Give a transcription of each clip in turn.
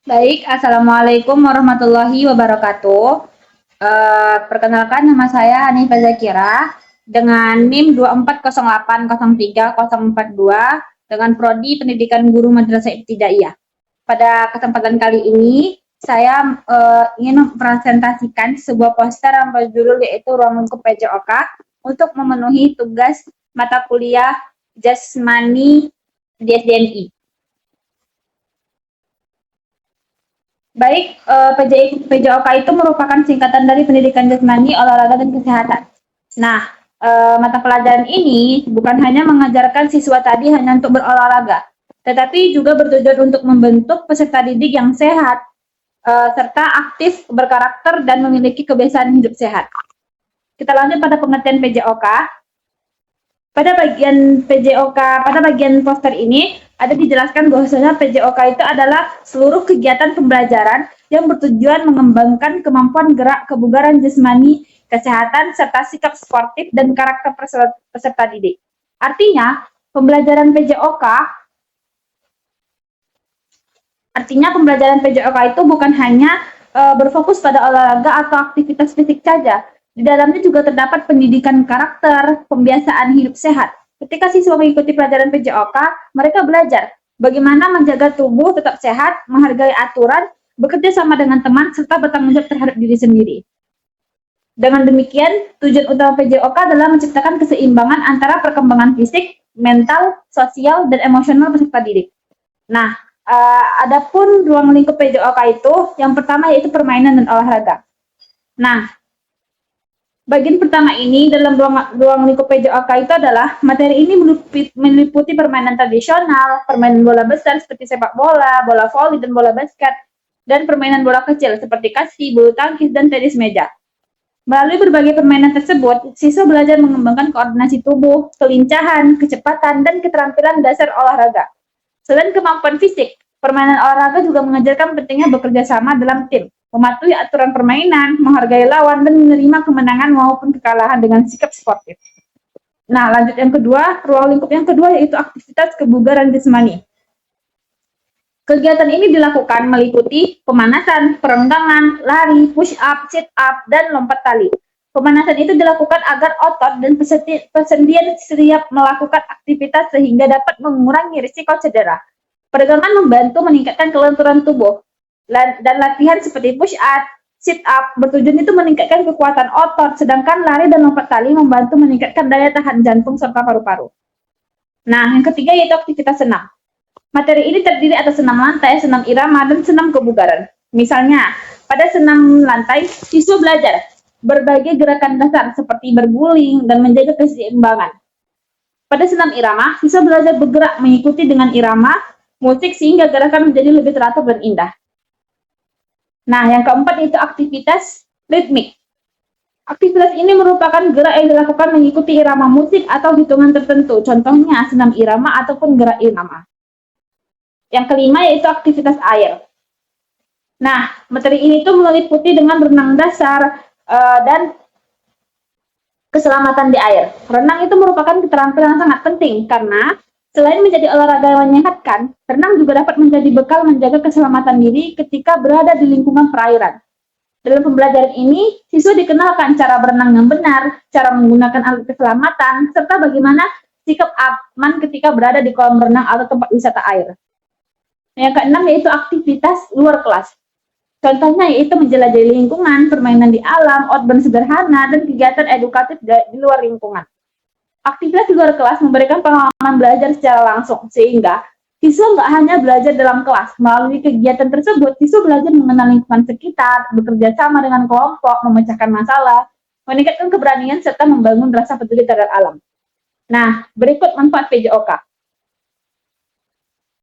Baik, Assalamualaikum warahmatullahi wabarakatuh. Perkenalkan nama saya Hanifah Zakira dengan NIM 24080342 dengan prodi Pendidikan Guru Madrasah Ibtidaiyah. Pada kesempatan kali ini saya ingin mempresentasikan sebuah poster yang berjudul yaitu Ruang Lingkup PJOK untuk memenuhi tugas mata kuliah Jasmani di SDNI. Baik, PJOK itu merupakan singkatan dari Pendidikan Jasmani, Olahraga, dan Kesehatan. Nah, mata pelajaran ini bukan hanya mengajarkan siswa tadi hanya untuk berolahraga, tetapi juga bertujuan untuk membentuk peserta didik yang sehat, serta aktif, berkarakter, dan memiliki kebiasaan hidup sehat. Kita lanjut pada pengertian PJOK. Pada bagian poster ini ada dijelaskan bahwasanya PJOK itu adalah seluruh kegiatan pembelajaran yang bertujuan mengembangkan kemampuan gerak, kebugaran jasmani, kesehatan, serta sikap sportif dan karakter peserta didik. Artinya, pembelajaran PJOK itu bukan hanya berfokus pada olahraga atau aktivitas fisik saja. Di dalamnya juga terdapat pendidikan karakter, pembiasaan hidup sehat. Ketika siswa mengikuti pelajaran PJOK, mereka belajar bagaimana menjaga tubuh tetap sehat, menghargai aturan, bekerja sama dengan teman, serta bertanggung jawab terhadap diri sendiri. Dengan demikian, tujuan utama PJOK adalah menciptakan keseimbangan antara perkembangan fisik, mental, sosial, dan emosional peserta didik. Nah, adapun ruang lingkup PJOK itu, yang pertama yaitu permainan dan olahraga. Nah, bagian pertama ini dalam ruang lingkup PJOK itu adalah materi ini meliputi permainan tradisional, permainan bola besar seperti sepak bola, bola voli, dan bola basket, dan permainan bola kecil seperti kasti, bulu tangkis, dan tenis meja. Melalui berbagai permainan tersebut, siswa belajar mengembangkan koordinasi tubuh, kelincahan, kecepatan, dan keterampilan dasar olahraga. Selain kemampuan fisik, permainan olahraga juga mengajarkan pentingnya bekerja sama dalam tim, mematuhi aturan permainan, menghargai lawan, dan menerima kemenangan maupun kekalahan dengan sikap sportif. Nah, lanjut yang kedua, ruang lingkup yang kedua yaitu aktivitas kebugaran jasmani. Kegiatan ini dilakukan meliputi pemanasan, perenggangan, lari, push up, sit up, dan lompat tali. Pemanasan itu dilakukan agar otot dan persendian siap melakukan aktivitas sehingga dapat mengurangi risiko cedera. Peregangan membantu meningkatkan kelenturan tubuh, dan latihan seperti push up, sit up bertujuan itu meningkatkan kekuatan otot, sedangkan lari dan lompat tali membantu meningkatkan daya tahan jantung serta paru-paru. Nah, yang ketiga yaitu aktivitas senam. Materi ini terdiri atas senam lantai, senam irama, dan senam kebugaran. Misalnya, pada senam lantai, siswa belajar berbagai gerakan dasar seperti berguling dan menjaga keseimbangan. Pada senam irama, siswa belajar bergerak mengikuti dengan irama musik sehingga gerakan menjadi lebih teratur dan indah. Nah, yang keempat itu aktivitas ritmik. Aktivitas ini merupakan gerak yang dilakukan mengikuti irama musik atau hitungan tertentu, contohnya senam irama ataupun gerak irama. Yang kelima yaitu aktivitas air. Nah, materi ini tuh meliputi dengan renang dasar dan keselamatan di air. Renang itu merupakan keterampilan yang sangat penting karena selain menjadi olahraga yang menyehatkan, renang juga dapat menjadi bekal menjaga keselamatan diri ketika berada di lingkungan perairan. Dalam pembelajaran ini, siswa dikenalkan cara berenang yang benar, cara menggunakan alat keselamatan, serta bagaimana sikap aman ketika berada di kolam renang atau tempat wisata air. Yang keenam yaitu aktivitas luar kelas. Contohnya yaitu menjelajahi lingkungan, permainan di alam, outbound sederhana, dan kegiatan edukatif di luar lingkungan. Aktivitas di luar kelas memberikan pengalaman belajar secara langsung, sehingga siswa nggak hanya belajar dalam kelas. Melalui kegiatan tersebut, siswa belajar mengenal lingkungan sekitar, bekerja sama dengan kelompok, memecahkan masalah, meningkatkan keberanian, serta membangun rasa peduli terhadap alam. Nah, berikut manfaat PJOK.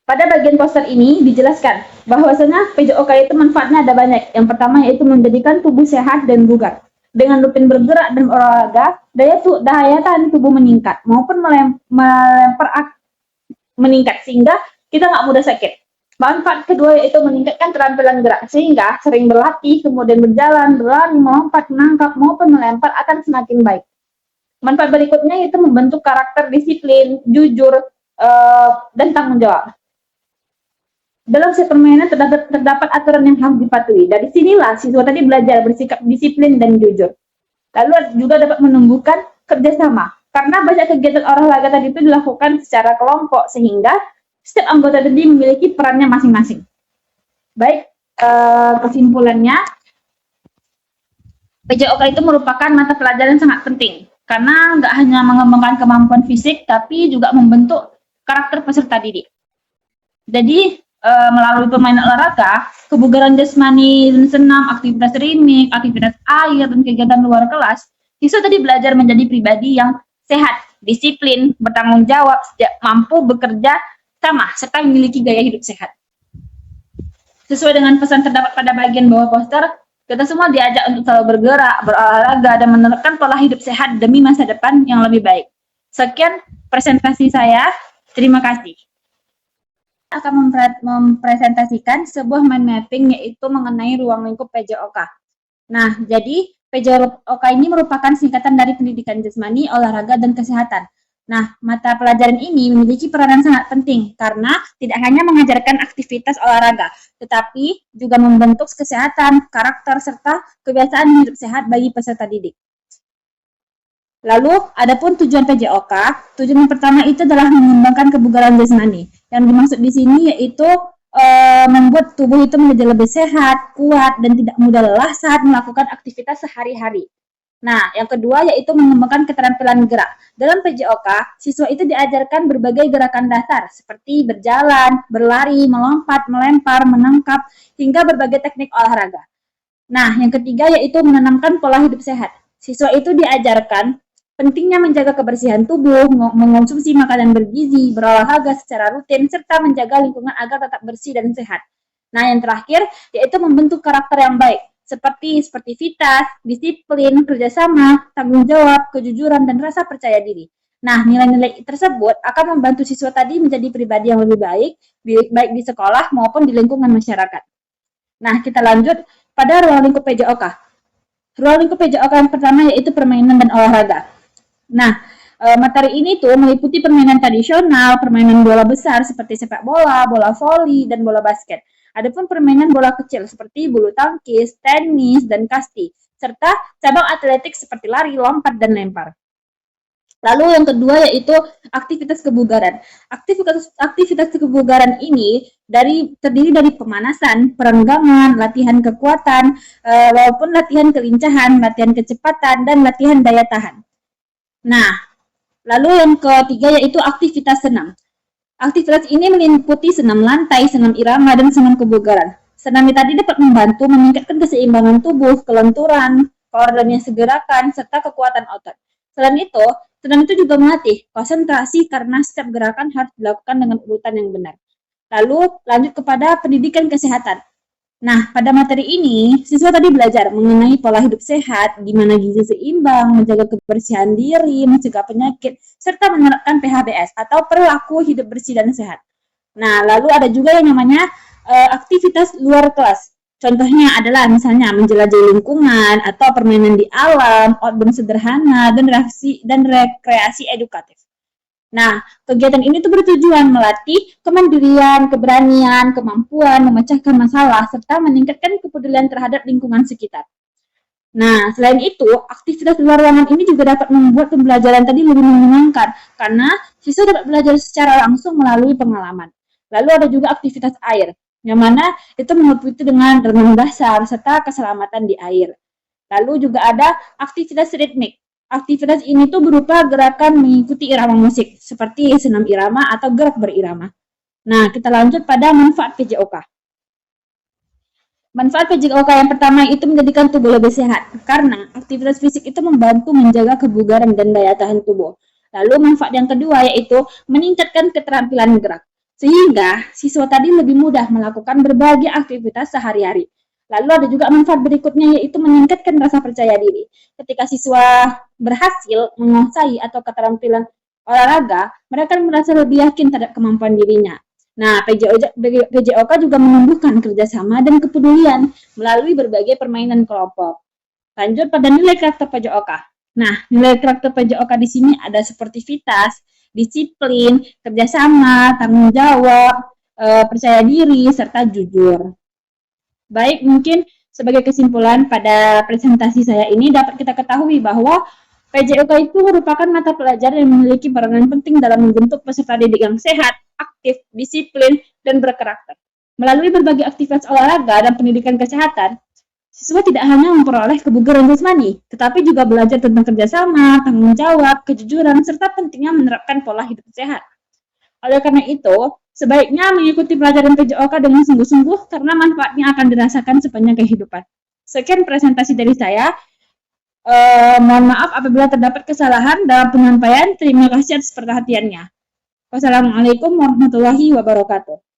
Pada bagian poster ini dijelaskan bahwasanya PJOK itu manfaatnya ada banyak. Yang pertama yaitu menjadikan tubuh sehat dan bugar. Dengan rutin bergerak dan olahraga, daya tahan tubuh meningkat maupun meningkat sehingga kita nggak mudah sakit. Manfaat kedua yaitu meningkatkan keterampilan gerak sehingga sering berlatih, kemudian berjalan, berlari, melompat, menangkap maupun melempar akan semakin baik. Manfaat berikutnya yaitu membentuk karakter disiplin, jujur, dan tanggung jawab. Dalam setiap permainan terdapat aturan yang harus dipatuhi. Dari sinilah siswa tadi belajar bersikap disiplin dan jujur. Lalu juga dapat menumbuhkan kerjasama. Karena banyak kegiatan olahraga tadi itu dilakukan secara kelompok, sehingga setiap anggota tadi memiliki perannya masing-masing. Baik, kesimpulannya, PJOK itu merupakan mata pelajaran yang sangat penting. Karena nggak hanya mengembangkan kemampuan fisik, tapi juga membentuk karakter peserta didik. Jadi, melalui permainan olahraga, kebugaran jasmani dan senam, aktivitas rimik, aktivitas air, dan kegiatan luar kelas, siswa tadi belajar menjadi pribadi yang sehat, disiplin, bertanggung jawab, mampu bekerja sama, serta memiliki gaya hidup sehat. Sesuai dengan pesan terdapat pada bagian bawah poster, kita semua diajak untuk selalu bergerak, berolahraga, dan menerapkan pola hidup sehat demi masa depan yang lebih baik. Sekian presentasi saya. Terima kasih. Akan mempresentasikan sebuah mind mapping yaitu mengenai ruang lingkup PJOK. Nah, jadi PJOK ini merupakan singkatan dari pendidikan jasmani, olahraga, dan kesehatan. Nah, mata pelajaran ini memiliki peranan sangat penting karena tidak hanya mengajarkan aktivitas olahraga, tetapi juga membentuk kesehatan, karakter, serta kebiasaan hidup sehat bagi peserta didik. Lalu, adapun tujuan PJOK, tujuan yang pertama itu adalah mengembangkan kebugaran jasmani. Yang dimaksud di sini yaitu membuat tubuh itu menjadi lebih sehat, kuat, dan tidak mudah lelah saat melakukan aktivitas sehari-hari. Nah, yang kedua yaitu mengembangkan keterampilan gerak. Dalam PJOK, siswa itu diajarkan berbagai gerakan dasar seperti berjalan, berlari, melompat, melempar, menangkap, hingga berbagai teknik olahraga. Nah, yang ketiga yaitu menanamkan pola hidup sehat. Siswa itu diajarkan pentingnya menjaga kebersihan tubuh, mengonsumsi makanan bergizi, berolahraga secara rutin, serta menjaga lingkungan agar tetap bersih dan sehat. Nah, yang terakhir yaitu membentuk karakter yang baik, seperti sportivitas, disiplin, kerjasama, tanggung jawab, kejujuran, dan rasa percaya diri. Nah, nilai-nilai tersebut akan membantu siswa tadi menjadi pribadi yang lebih baik di sekolah maupun di lingkungan masyarakat. Nah, kita lanjut pada ruang lingkup PJOK. Ruang lingkup PJOK yang pertama yaitu permainan dan olahraga. Nah, materi ini tuh meliputi permainan tradisional, permainan bola besar seperti sepak bola, bola voli, dan bola basket. Adapun permainan bola kecil seperti bulu tangkis, tenis, dan kasti, serta cabang atletik seperti lari, lompat, dan lempar. Lalu yang kedua yaitu aktivitas kebugaran. Aktivitas kebugaran ini terdiri dari pemanasan, perenggangan, latihan kekuatan, walaupun latihan kelincahan, latihan kecepatan, dan latihan daya tahan. Nah, lalu yang ketiga yaitu aktivitas senam. Aktivitas ini meliputi senam lantai, senam irama, dan senam kebugaran. Senam tadi dapat membantu meningkatkan keseimbangan tubuh, kelenturan, koordinasi gerakan, serta kekuatan otot. Selain itu, senam itu juga melatih konsentrasi karena setiap gerakan harus dilakukan dengan urutan yang benar. Lalu lanjut kepada pendidikan kesehatan. Nah, pada materi ini, siswa tadi belajar mengenai pola hidup sehat, gimana gizi seimbang, menjaga kebersihan diri, mencegah penyakit, serta menerapkan PHBS atau perilaku hidup bersih dan sehat. Nah, lalu ada juga yang namanya aktivitas luar kelas. Contohnya adalah misalnya menjelajahi lingkungan atau permainan di alam, outbound sederhana, dan rekreasi edukatif. Nah, kegiatan ini tuh bertujuan melatih kemandirian, keberanian, kemampuan memecahkan masalah, serta meningkatkan kepedulian terhadap lingkungan sekitar. Nah, selain itu, aktivitas luar ruangan ini juga dapat membuat pembelajaran tadi lebih menyenangkan, karena siswa dapat belajar secara langsung melalui pengalaman. Lalu ada juga aktivitas air, yang mana itu meliputi dengan renang dasar, serta keselamatan di air. Lalu juga ada aktivitas ritmik. Aktivitas ini tuh berupa gerakan mengikuti irama musik, seperti senam irama atau gerak berirama. Nah, kita lanjut pada manfaat PJOK. Manfaat PJOK yang pertama itu menjadikan tubuh lebih sehat, karena aktivitas fisik itu membantu menjaga kebugaran dan daya tahan tubuh. Lalu manfaat yang kedua yaitu meningkatkan keterampilan gerak, sehingga siswa tadi lebih mudah melakukan berbagai aktivitas sehari-hari. Lalu ada juga manfaat berikutnya yaitu meningkatkan rasa percaya diri. Ketika siswa berhasil menguasai atau keterampilan olahraga, mereka merasa lebih yakin terhadap kemampuan dirinya. Nah, PJOK juga menumbuhkan kerjasama dan kepedulian melalui berbagai permainan kelompok. Lanjut pada nilai karakter PJOK. Nah, nilai karakter PJOK di sini ada sportivitas, disiplin, kerjasama, tanggung jawab, percaya diri, serta jujur. Baik, mungkin sebagai kesimpulan pada presentasi saya ini dapat kita ketahui bahwa PJOK itu merupakan mata pelajaran yang memiliki peranan penting dalam membentuk peserta didik yang sehat, aktif, disiplin, dan berkarakter. Melalui berbagai aktivitas olahraga dan pendidikan kesehatan, siswa tidak hanya memperoleh kebugaran jasmani, tetapi juga belajar tentang kerjasama, tanggung jawab, kejujuran, serta pentingnya menerapkan pola hidup sehat. Oleh karena itu, sebaiknya mengikuti pelajaran PJOK dengan sungguh-sungguh karena manfaatnya akan dirasakan sepanjang kehidupan. Sekian presentasi dari saya. Mohon maaf apabila terdapat kesalahan dalam penyampaian. Terima kasih atas perhatiannya. Wassalamualaikum warahmatullahi wabarakatuh.